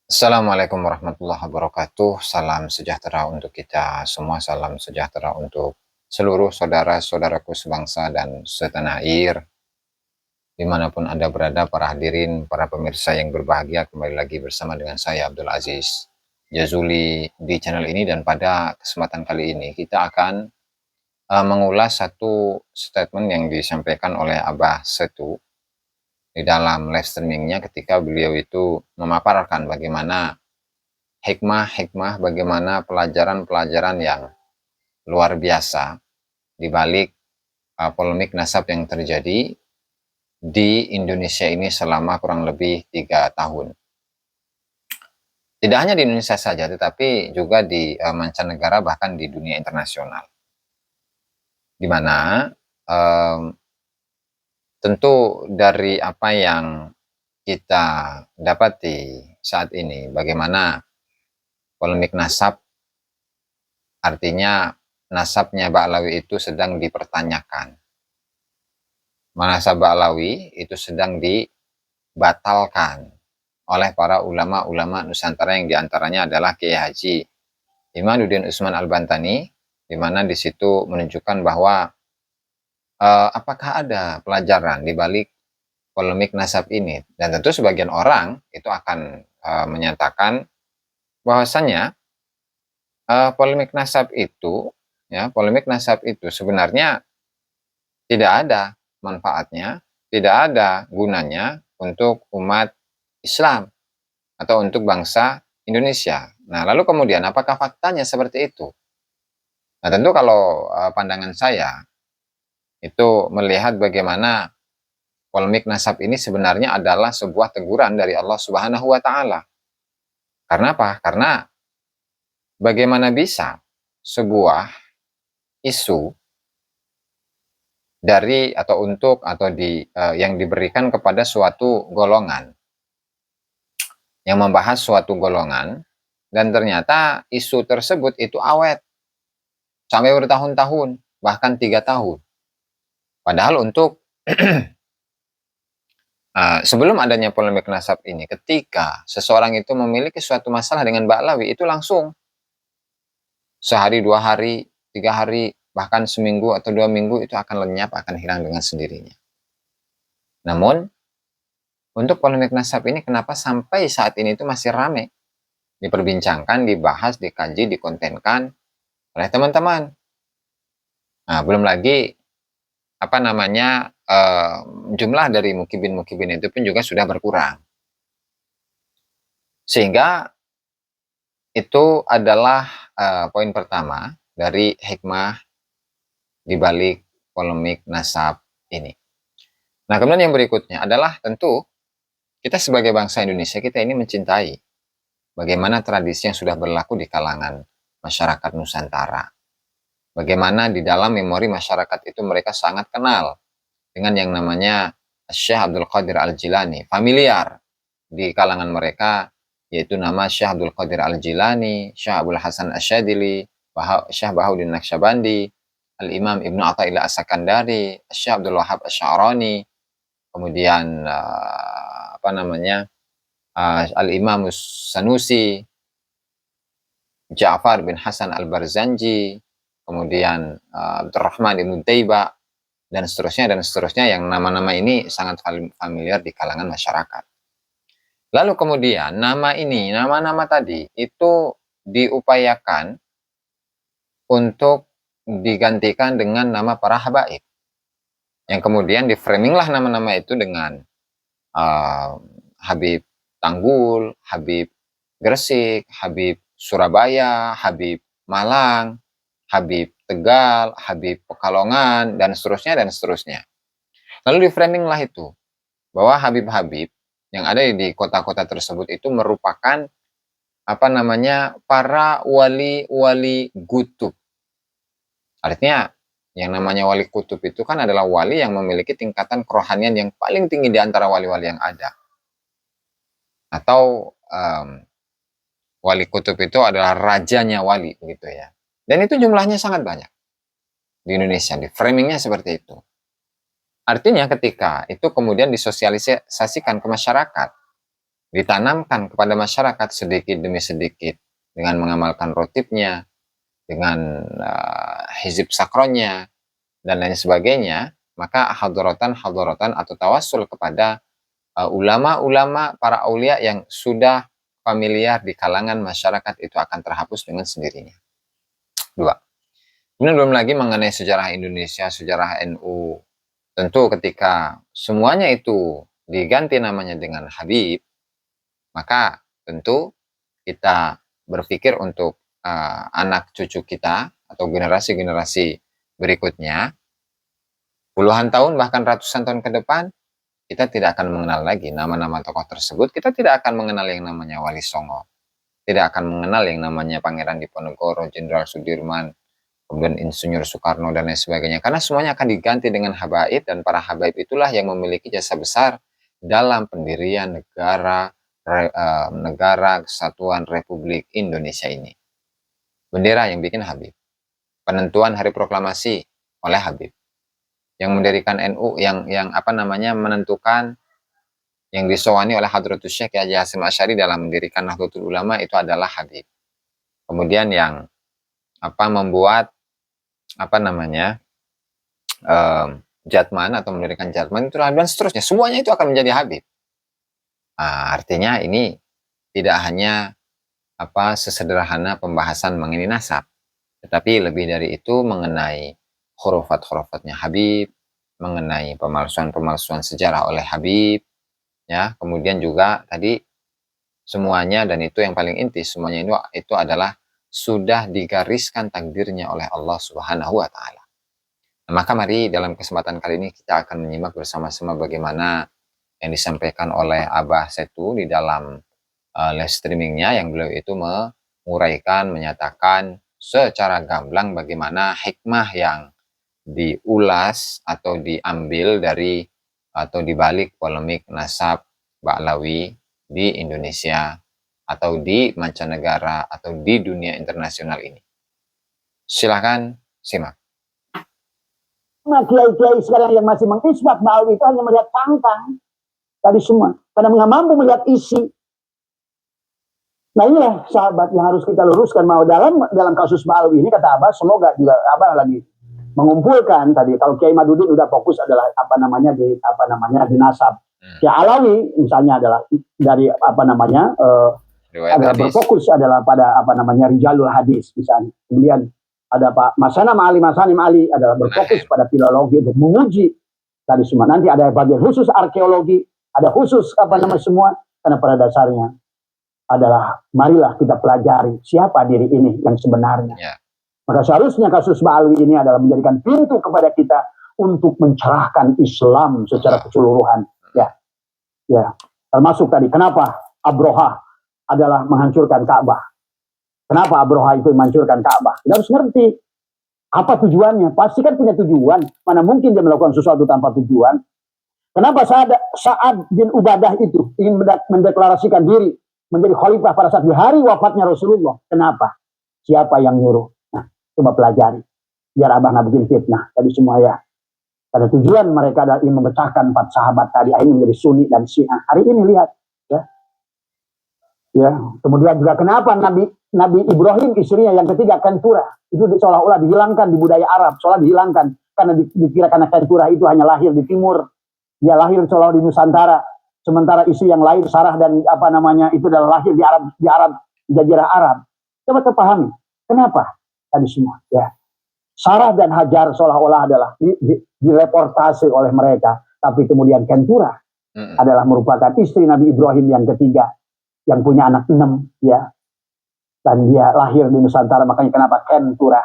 Assalamualaikum warahmatullahi wabarakatuh. Salam sejahtera untuk kita semua. Salam sejahtera untuk seluruh saudara-saudaraku sebangsa dan setanah air. Dimanapun Anda berada, para hadirin, para pemirsa yang berbahagia, kembali lagi bersama dengan saya, Abdul Aziz Jazuli, di channel ini. Dan pada kesempatan kali ini, kita akan mengulas satu statement yang disampaikan oleh Abah Setu di dalam live streamingnya ketika beliau itu memaparkan bagaimana hikmah-hikmah, bagaimana pelajaran-pelajaran yang luar biasa di balik polemik nasab yang terjadi di Indonesia ini selama kurang lebih 3 tahun. Tidak hanya di Indonesia saja, tetapi juga di mancanegara, bahkan di dunia internasional. Di mana tentu dari apa yang kita dapati saat ini, bagaimana polemik nasab, artinya nasabnya Ba'lawi itu sedang dipertanyakan. Nasab Ba'lawi itu sedang dibatalkan oleh para ulama-ulama Nusantara, yang diantaranya adalah Kiai Haji Imaduddin Usman Al-Bantani, di mana di situ menunjukkan bahwa apakah ada pelajaran di balik polemik nasab ini. Dan tentu sebagian orang itu akan menyatakan bahwasannya polemik nasab itu sebenarnya tidak ada manfaatnya, tidak ada gunanya untuk umat Islam atau untuk bangsa Indonesia. Nah, lalu kemudian apakah faktanya seperti itu? Nah, tentu kalau pandangan saya itu melihat bagaimana polemik nasab ini sebenarnya adalah sebuah teguran dari Allah Subhanahu wa taala. Karena apa? Karena bagaimana bisa sebuah isu dari atau untuk atau yang diberikan kepada suatu golongan, yang membahas suatu golongan, dan ternyata isu tersebut itu awet sampai bertahun-tahun, bahkan 3 tahun. Padahal untuk sebelum adanya polemik nasab ini, ketika seseorang itu memiliki suatu masalah dengan Ba'lawi, itu langsung sehari, 2 hari, 3 hari, bahkan seminggu atau 2 minggu itu akan lenyap, akan hilang dengan sendirinya. Namun untuk polemik nasab ini, kenapa sampai saat ini itu masih ramai diperbincangkan, dibahas, dikaji, dikontenkan oleh teman-teman. Nah, belum lagi jumlah dari mukibin-mukibin itu pun juga sudah berkurang. Sehingga itu adalah poin pertama dari hikmah di balik polemik nasab ini. Nah, kemudian yang berikutnya adalah tentu kita sebagai bangsa Indonesia, kita ini mencintai bagaimana tradisi yang sudah berlaku di kalangan masyarakat Nusantara. Bagaimana di dalam memori masyarakat itu mereka sangat kenal dengan yang namanya Syekh Abdul Qadir Al-Jilani. Familiar di kalangan mereka yaitu nama Syekh Abdul Qadir Al-Jilani, Syekh Abdul Hasan Asyadili, Syekh Bahaudin Naqsyabandi, Al-Imam Ibnu Athaillah As-Sakandari, Syekh Abdul Wahab Asy'arani, kemudian Al-Imam Sanusi, Ja'far bin Hasan Al-Barzanji, kemudian Abdurrahman Ibnu Taibah, dan seterusnya, yang nama-nama ini sangat familiar di kalangan masyarakat. Lalu kemudian nama-nama tadi itu diupayakan untuk digantikan dengan nama para habaib, yang kemudian di-framinglah nama-nama itu dengan Habib Tanggul, Habib Gresik, Habib Surabaya, Habib Malang, Habib Tegal, Habib Pekalongan, dan seterusnya. Lalu di-framinglah itu bahwa Habib-Habib yang ada di kota-kota tersebut itu merupakan para wali-wali kutub. Artinya yang namanya wali kutub itu kan adalah wali yang memiliki tingkatan kerohanian yang paling tinggi di antara wali-wali yang ada. Atau wali kutub itu adalah rajanya wali, begitu ya. Dan itu jumlahnya sangat banyak di Indonesia, di framingnya seperti itu. Artinya ketika itu kemudian disosialisasikan ke masyarakat, ditanamkan kepada masyarakat sedikit demi sedikit dengan mengamalkan rotibnya, dengan hizib sakronnya dan lain sebagainya, maka hadorotan atau tawasul kepada ulama-ulama para aulia yang sudah familiar di kalangan masyarakat itu akan terhapus dengan sendirinya. 2. Kemudian belum lagi mengenai sejarah Indonesia, sejarah NU. Tentu ketika semuanya itu diganti namanya dengan Habib, maka tentu kita berpikir untuk anak cucu kita atau generasi-generasi berikutnya, puluhan tahun bahkan ratusan tahun ke depan, kita tidak akan mengenal lagi nama-nama tokoh tersebut. Kita tidak akan mengenal yang namanya Wali Songo, tidak akan mengenal yang namanya Pangeran Diponegoro, Jenderal Sudirman, kemudian Insinyur Soekarno dan lain sebagainya, karena semuanya akan diganti dengan habaib, dan para habaib itulah yang memiliki jasa besar dalam pendirian negara Kesatuan Republik Indonesia ini. Bendera yang bikin Habib, penentuan hari proklamasi oleh Habib, yang mendirikan NU, yang menentukan, yang disowani oleh Hadratus Syekh Haji Hasyim Asy'ari dalam mendirikan Nahdlatul Ulama itu adalah Habib. Kemudian yang membuat Jatman atau mendirikan Jatman itu, dan seterusnya, semuanya itu akan menjadi Habib. Artinya ini tidak hanya sesederhana pembahasan mengenai nasab, tetapi lebih dari itu mengenai khurafat-khurafatnya Habib, mengenai pemalsuan-pemalsuan sejarah oleh Habib, ya. Kemudian juga tadi semuanya, dan itu yang paling inti, semuanya itu adalah sudah digariskan takdirnya oleh Allah Subhanahu wa Ta'ala. Maka mari dalam kesempatan kali ini kita akan menyimak bersama-sama bagaimana yang disampaikan oleh Abah Setu di dalam live streamingnya, yang beliau itu menguraikan, menyatakan secara gamblang bagaimana hikmah yang diulas atau diambil dari atau dibalik polemik nasab Ba'lawi di Indonesia atau di mancanegara atau di dunia internasional ini. Silakan simak. Kiai-kiai sekarang yang masih mengisbat Ba'lawi itu hanya melihat cangkang tadi semua, karena nggak mampu melihat isi. Nah inilah sahabat yang harus kita luruskan, mau dalam kasus Ba'lawi ini, kata Abah, semoga juga Abah lagi mengumpulkan tadi. Kalau Kiai Madudin udah fokus adalah di nasab. Kiai Alawi misalnya adalah dari adalah berfokus adalah pada rijalul hadis misalnya. Kemudian ada Pak Masanim Ali adalah berfokus pada filologi untuk menguji tadi semua. Nanti ada bagian khusus arkeologi, ada khusus semua, karena pada dasarnya adalah marilah kita pelajari siapa diri ini yang sebenarnya. Maka seharusnya kasus Ba'lawi ini adalah menjadikan pintu kepada kita untuk mencerahkan Islam secara keseluruhan. Ya, termasuk tadi kenapa Abroha adalah menghancurkan Ka'bah. Kenapa Abroha itu menghancurkan Ka'bah? Kita harus ngerti apa tujuannya. Pasti kan punya tujuan. Mana mungkin dia melakukan sesuatu tanpa tujuan? Kenapa Sa'ad bin Ubadah itu ingin mendeklarasikan diri menjadi khalifah pada saat di hari wafatnya Rasulullah? Kenapa? Siapa yang nyuruh? Nah, coba pelajari. Biar Abah nggak bikin fitnah. Tadi semua ya. Pada tujuan mereka adalah ingin memecahkan 4 sahabat tadi, akhirnya menjadi Sunni dan Syiah. Hari ini lihat, ya. Kemudian juga kenapa Nabi Ibrahim istrinya yang ketiga Kentura itu seolah-olah dihilangkan di budaya Arab, seolah dihilangkan karena dikira karena Kentura itu hanya lahir di timur, dia lahir seolah di Nusantara, sementara istri yang lain Sarah dan itu adalah lahir di Jazirah Arab. Coba terpahami kenapa tadi semua, ya. Sarah dan Hajar seolah-olah adalah direportase oleh mereka, tapi kemudian Kentura adalah merupakan istri Nabi Ibrahim yang ketiga, yang punya anak 6, ya, dan dia lahir di Nusantara. Makanya kenapa Kentura,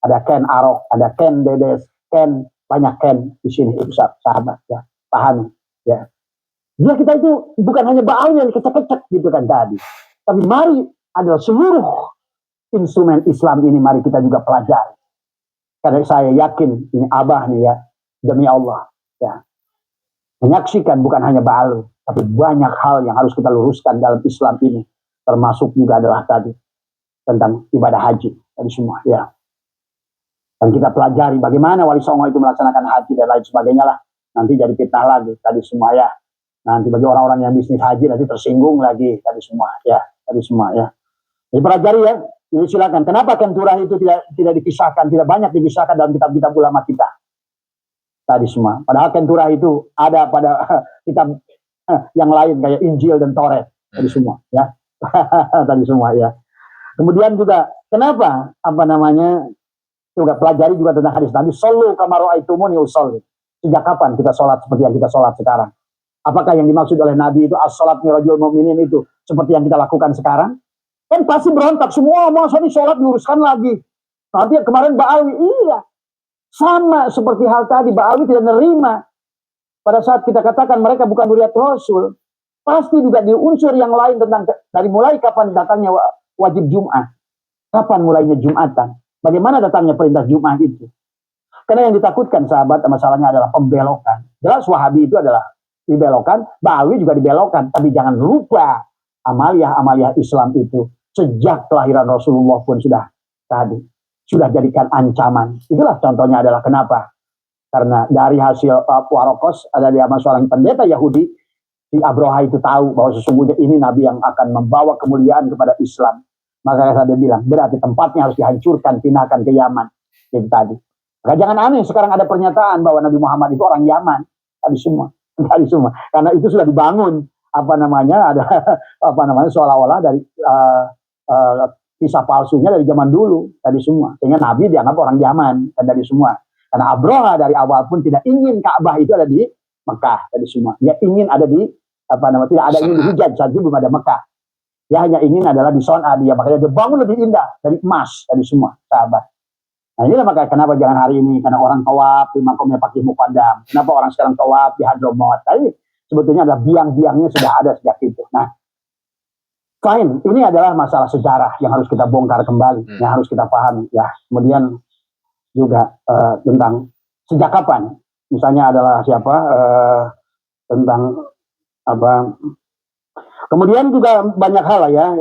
ada Ken Arok, ada Ken Dedes, Ken, banyak Ken di sini, itu sahabat, ya, pahami, ya. Dia kita itu bukan hanya Ba'lawi yang kecek-kecek gitu kan tadi, tapi mari adalah seluruh instrumen Islam ini mari kita juga pelajari. Karena saya yakin ini Abah nih ya, demi Allah ya, menyaksikan bukan hanya Ba'lawi, tapi banyak hal yang harus kita luruskan dalam Islam ini, termasuk juga adalah tadi tentang ibadah haji tadi semua ya. Dan kita pelajari bagaimana Wali Songo itu melaksanakan haji dan lain sebagainya lah. Nanti jadi fitnah lagi tadi semua ya. Nanti bagi orang-orang yang bisnis haji nanti tersinggung lagi tadi semua ya. Jadi pelajari ya. Jadi silakan. Kenapa kenturah itu tidak dipisahkan, tidak banyak dipisahkan dalam kitab-kitab ulama kita tadi semua. Padahal kenturah itu ada pada kitab yang lain kayak Injil dan Taurat tadi semua ya. Tadi semua ya. Kemudian juga kenapa juga pelajari juga tentang hadis Nabi sallu kama ra'aitumuni usolli. Sejak kapan kita sholat seperti yang kita sholat sekarang? Apakah yang dimaksud oleh Nabi itu as-sholat mirajul mu'minin itu seperti yang kita lakukan sekarang? Kan pasti berontak semua, masa nih sholat diuruskan lagi. Nanti kemarin Ba'alwi, iya. Sama seperti hal tadi, Ba'alwi tidak menerima. Pada saat kita katakan mereka bukan zuriat Rasul, pasti juga di unsur yang lain tentang dari mulai kapan datangnya wajib Jum'ah. Kapan mulainya Jum'atan? Bagaimana datangnya perintah Jum'ah itu? Karena yang ditakutkan sahabat masalahnya adalah pembelokan. Jelas Wahabi itu adalah dibelokkan, Ba'alwi juga dibelokkan. Tapi jangan lupa amaliyah Islam itu sejak kelahiran Rasulullah pun sudah jadikan ancaman. Itulah contohnya adalah kenapa? Karena dari hasil Warokos ada di seorang pendeta Yahudi, si Abroha itu tahu bahwa sesungguhnya ini Nabi yang akan membawa kemuliaan kepada Islam. Maka dia bilang, berarti tempatnya harus dihancurkan, pindahkan ke Yaman. Itu tadi. Maka jangan aneh sekarang ada pernyataan bahwa Nabi Muhammad itu orang Yaman. Tadi semua. Karena itu sudah dibangun seolah-olah dari kisah palsunya dari zaman dulu tadi semua. Sehingga Nabi dianggap orang Yaman dan dari semua. Karena Abroha dari awal pun tidak ingin Ka'bah itu ada di Mekah tadi semua. Dia ingin ada di tidak ada ingin di Hijaz saja belum ada Mekah. Dia hanya ingin adalah di Son'a dia, makanya dia bangun lebih indah dari emas tadi semua sahabat. Nah inilah makanya kenapa jangan hari ini karena orang tawaf di makamnya pakai muqaddam. Kenapa orang sekarang tawaf di Hadramaut? Tadi sebetulnya ada biang-biangnya sudah ada sejak itu. Nah, fine, ini adalah masalah sejarah yang harus kita bongkar kembali, yang harus kita pahami. Ya, kemudian juga tentang sejak kapan, misalnya adalah siapa tentang apa. Kemudian juga banyak hal ya.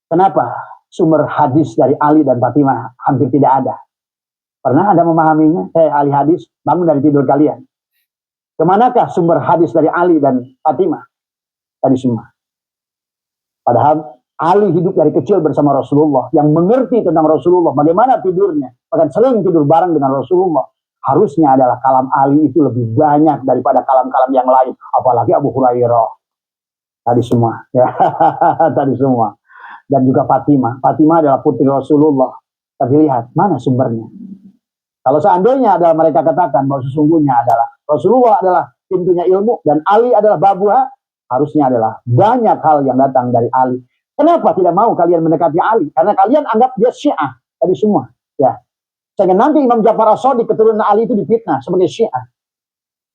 Kenapa sumber hadis dari Ali dan Fatimah hampir tidak ada? Pernah Anda memahaminya? Ali hadis, bangun dari tidur kalian. Kemanakah sumber hadis dari Ali dan Fatimah? Tadi semua. Padahal Ali hidup dari kecil bersama Rasulullah, yang mengerti tentang Rasulullah, bagaimana tidurnya, bahkan sering tidur bareng dengan Rasulullah. Harusnya adalah kalam Ali itu lebih banyak daripada kalam-kalam yang lain, apalagi Abu Hurairah. Tadi semua, ya, tadi semua. Dan juga Fatimah. Fatimah adalah putri Rasulullah. Tapi lihat, mana sumbernya? Kalau seandainya adalah mereka katakan bahwa sesungguhnya adalah Rasulullah adalah pintunya ilmu dan Ali adalah babuha, harusnya adalah banyak hal yang datang dari Ali. Kenapa tidak mau kalian mendekati Ali? Karena kalian anggap dia Syiah. Tadi semua, ya. Sehingga nanti Imam Ja'far as-Shadiq keturunan Ali itu difitnah sebagai Syiah.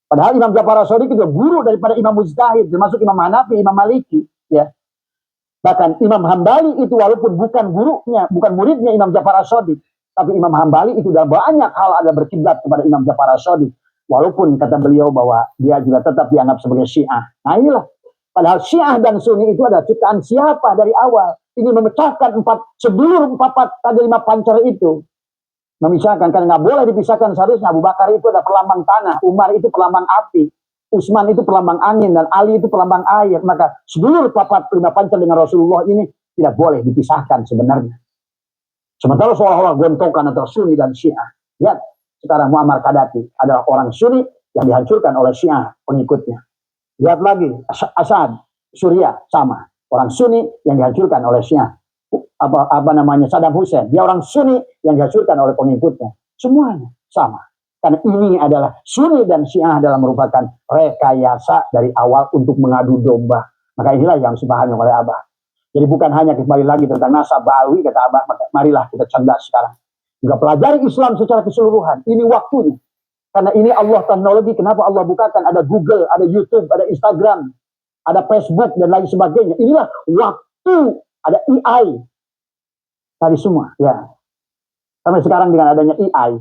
Padahal Imam Ja'far as-Shadiq itu guru daripada Imam Mujtahid, termasuk Imam Hanafi, Imam Maliki, ya. Bahkan Imam Hambali itu walaupun bukan gurunya, bukan muridnya Imam Ja'far as-Shadiq, tapi Imam Hambali itu dalam banyak hal ada berkiblat kepada Imam Ja'far as-Shadiq. Walaupun kata beliau bahwa dia juga tetap dianggap sebagai Syiah. Nah inilah. Padahal Syiah dan Sunni itu adalah ciptaan siapa dari awal. Ini memecahkan seluruh tadi 5 pancar itu. Memisahkan, karena nggak boleh dipisahkan. Seharusnya Abu Bakar itu adalah perlambang tanah, Umar itu perlambang api, Utsman itu perlambang angin, dan Ali itu perlambang air. Maka seluruh 5 pancar dengan Rasulullah ini tidak boleh dipisahkan sebenarnya. Sementara seolah-olah gontokan antara Sunni dan Syiah. Lihat, sekarang Muammar Gaddafi adalah orang Sunni yang dihancurkan oleh Syiah pengikutnya. Lihat lagi, Assad, Suriah, sama. Orang Sunni yang dihancurkan oleh Syiah. Saddam Hussein, dia orang Sunni yang dihancurkan oleh pengikutnya. Semuanya sama. Karena ini adalah Sunni dan Syiah adalah merupakan rekayasa dari awal untuk mengadu domba. Maka inilah yang dipahami oleh Abah. Jadi bukan hanya kembali lagi tentang nasab Ba'alwi, kata Abah, marilah kita cerdas sekarang. Juga pelajari Islam secara keseluruhan. Ini waktunya. Karena ini Allah teknologi, kenapa Allah bukakan ada Google, ada YouTube, ada Instagram, ada Facebook, dan lain sebagainya. Inilah waktu, ada AI. Tadi semua, ya. Sampai sekarang dengan adanya AI,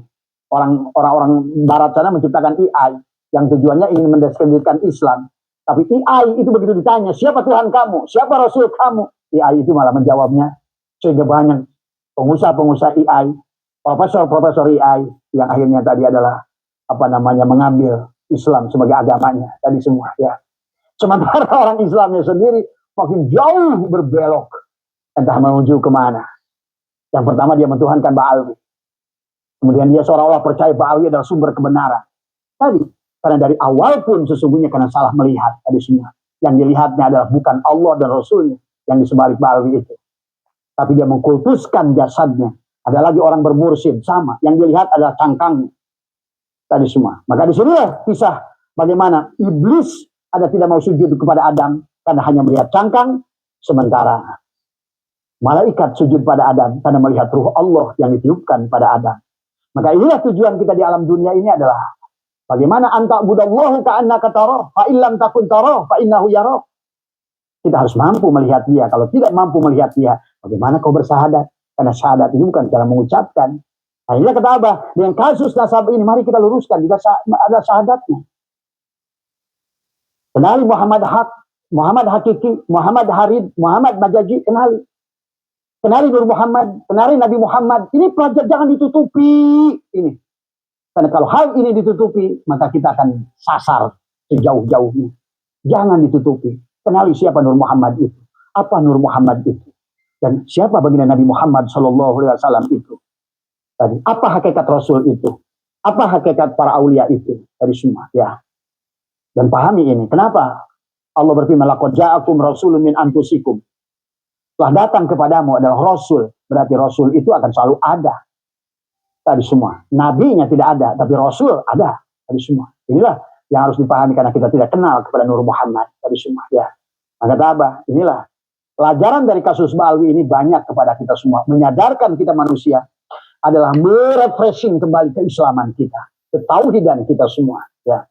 orang-orang barat sana menciptakan AI yang tujuannya ingin mendiskreditkan Islam. Tapi AI itu begitu ditanya, siapa Tuhan kamu? Siapa Rasul kamu? AI itu malah menjawabnya. Sehingga banyak pengusaha-pengusaha AI, profesor-profesor AI yang akhirnya tadi adalah mengambil Islam sebagai agamanya tadi semua ya. Sementara orang Islamnya sendiri makin jauh berbelok, entah menuju kemana. Yang pertama dia mentuhankan Ba'alwi. Kemudian dia seolah-olah percaya Ba'alwi adalah sumber kebenaran. Tadi, karena dari awal pun sesungguhnya karena salah melihat tadi semua. Yang dilihatnya adalah bukan Allah dan Rasulnya yang disembalik Ba'alwi itu. Tapi dia mengkultuskan jasadnya. Ada lagi orang bermursyid sama. Yang dilihat adalah cangkangnya. Tadi semua. Maka di sinilah kisah bagaimana iblis ada tidak mau sujud kepada Adam karena hanya melihat cangkang, sementara malaikat sujud pada Adam karena melihat ruh Allah yang ditiupkan pada Adam. Maka inilah tujuan kita di alam dunia ini adalah bagaimana anta budallahu ka'annaka tarah, fa illam takun tarah, fa innahu yarah. Kita harus mampu melihat dia. Kalau tidak mampu melihat dia, bagaimana kau bersahadat? Karena syahadat itu bukan cara mengucapkan. Nah, inilah kata Abah, dengan kasus nasab ini, mari kita luruskan. Juga ada syahadatnya. Kenali Muhammad Haq, Muhammad Hakiki, Muhammad Harid, Muhammad Majaji, kenali. Kenali Nur Muhammad, kenali Nabi Muhammad. Ini pelajar jangan ditutupi. Ini. Karena kalau hal ini ditutupi, maka kita akan sasar sejauh-jauhnya. Jangan ditutupi. Kenali siapa Nur Muhammad itu. Apa Nur Muhammad itu. Dan siapa baginda Nabi Muhammad SAW itu. Tadi, apa hakikat Rasul itu. Apa hakikat para aulia itu. Tadi semua. Ya. Dan pahami ini. Kenapa? Allah berfirman, laqad ja'akum rasulun min anfusikum. Telah datang kepadamu adalah Rasul. Berarti Rasul itu akan selalu ada. Tadi semua. Nabinya tidak ada. Tapi Rasul ada. Tadi semua. Inilah yang harus dipahami karena kita tidak kenal kepada Nur Muhammad. Tadi semua. Ya. Maka Abah, inilah. Pelajaran dari kasus Ba'alwi ini banyak kepada kita semua. Menyadarkan kita manusia adalah merefreshing kembali keislaman kita. Ketauhidan kita semua. Ya.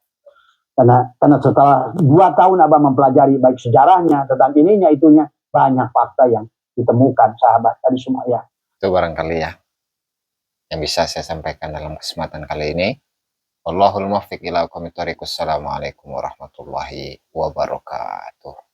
Karena setelah 2 tahun Abah mempelajari baik sejarahnya, tentang ininya, itunya. Banyak fakta yang ditemukan sahabat tadi semua ya. Itu barangkali ya yang bisa saya sampaikan dalam kesempatan kali ini. Wallahul muwaffiq ila aqwamit thoriq. Assalamualaikum warahmatullahi wabarakatuh.